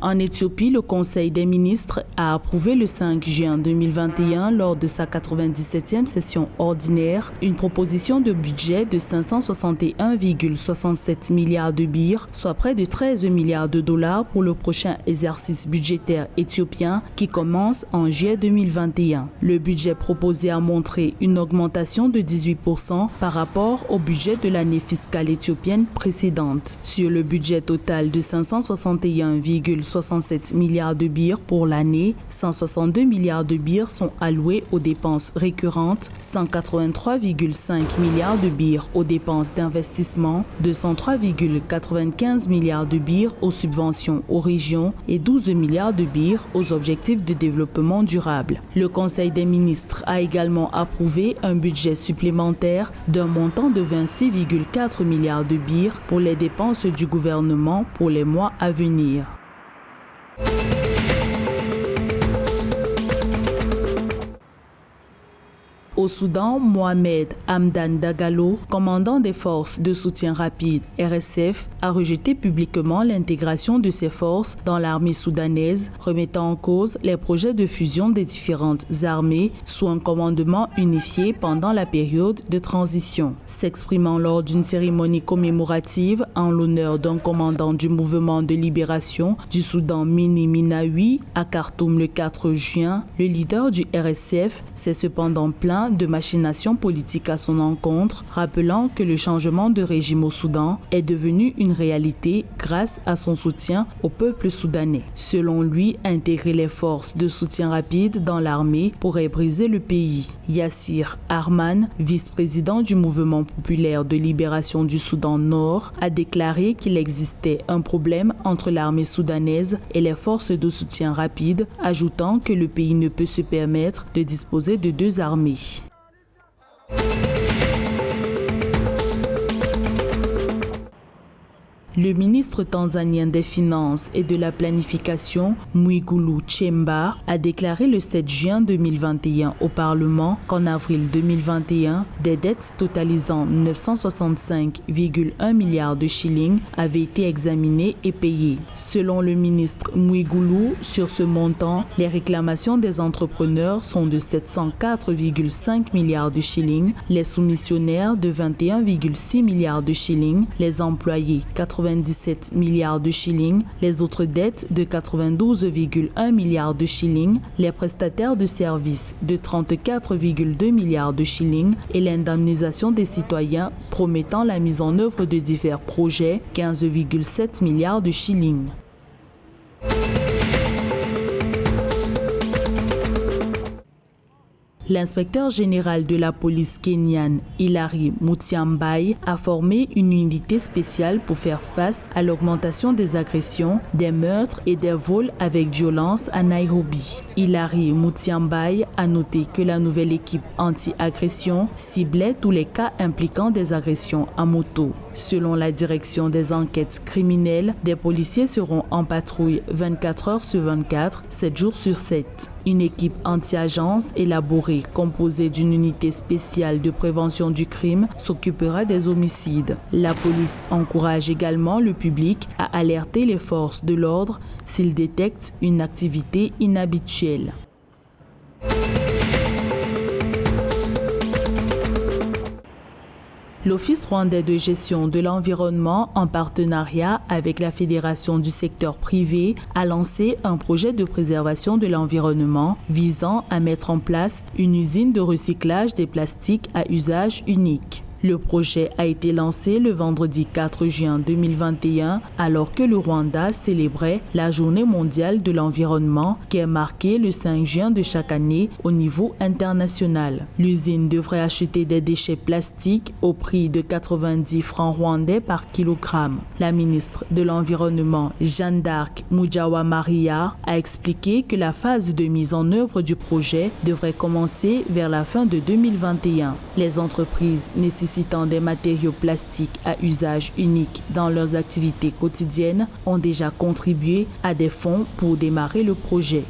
En Éthiopie, le Conseil des ministres a approuvé le 5 juin 2021, lors de sa 97e session ordinaire, une proposition de budget de 561,67 milliards de birr, soit près de 13 milliards de dollars pour le prochain exercice budgétaire éthiopien qui commence en juillet 2021. Le budget proposé a montré une augmentation de 18% par rapport au budget de l'année fiscale éthiopienne précédente. Sur le budget total de 561,67 milliards de birr pour l'année, 162 milliards de birr sont alloués aux dépenses récurrentes, 183,5 milliards de birr aux dépenses d'investissement, 203,95 milliards de birr aux subventions aux régions et 12 milliards de birr aux objectifs de développement durable. Le Conseil des ministres a également approuvé un budget supplémentaire d'un montant de 26,4 milliards de birr pour les dépenses du gouvernement pour les mois à venir. Au Soudan, Mohamed Hamdan Dagalo, commandant des forces de soutien rapide RSF, a rejeté publiquement l'intégration de ces forces dans l'armée soudanaise, remettant en cause les projets de fusion des différentes armées sous un commandement unifié pendant la période de transition. S'exprimant lors d'une cérémonie commémorative en l'honneur d'un commandant du mouvement de libération du Soudan Mini Minawi à Khartoum le 4 juin, le leader du RSF s'est cependant plaint de machinations politiques à son encontre, rappelant que le changement de régime au Soudan est devenu une réalité grâce à son soutien au peuple soudanais. Selon lui, intégrer les forces de soutien rapide dans l'armée pourrait briser le pays. Yassir Arman, vice-président du mouvement populaire de libération du Soudan Nord, a déclaré qu'il existait un problème entre l'armée soudanaise et les forces de soutien rapide, ajoutant que le pays ne peut se permettre de disposer de deux armées. Le ministre tanzanien des Finances et de la Planification, Mwigulu Nchemba, a déclaré le 7 juin 2021 au Parlement qu'en avril 2021, des dettes totalisant 965,1 milliards de shillings avaient été examinées et payées. Selon le ministre Mwigulu, sur ce montant, les réclamations des entrepreneurs sont de 704,5 milliards de shillings, les soumissionnaires de 21,6 milliards de shillings, les employés 97 milliards de shillings, les autres dettes de 92,1 milliards de shillings, les prestataires de services de 34,2 milliards de shillings et l'indemnisation des citoyens promettant la mise en œuvre de divers projets, 15,7 milliards de shillings. L'inspecteur général de la police kenyane, Hilary Mutyambai, a formé une unité spéciale pour faire face à l'augmentation des agressions, des meurtres et des vols avec violence à Nairobi. Hilary Mutyambai a noté que la nouvelle équipe anti-agression ciblait tous les cas impliquant des agressions à moto. Selon la direction des enquêtes criminelles, des policiers seront en patrouille 24 heures sur 24, 7 jours sur 7. Une équipe anti-agence élaborée, composée d'une unité spéciale de prévention du crime, s'occupera des homicides. La police encourage également le public à alerter les forces de l'ordre s'ils détectent une activité inhabituelle. L'Office rwandais de gestion de l'environnement, en partenariat avec la Fédération du secteur privé, a lancé un projet de préservation de l'environnement visant à mettre en place une usine de recyclage des plastiques à usage unique. Le projet a été lancé le vendredi 4 juin 2021 alors que le Rwanda célébrait la Journée mondiale de l'environnement qui est marquée le 5 juin de chaque année au niveau international. L'usine devrait acheter des déchets plastiques au prix de 90 francs rwandais par kilogramme. La ministre de l'Environnement, Jeanne d'Arc Mujawamariya, a expliqué que la phase de mise en œuvre du projet devrait commencer vers la fin de 2021. Les entreprises nécessitant des matériaux plastiques à usage unique dans leurs activités quotidiennes ont déjà contribué à des fonds pour démarrer le projet.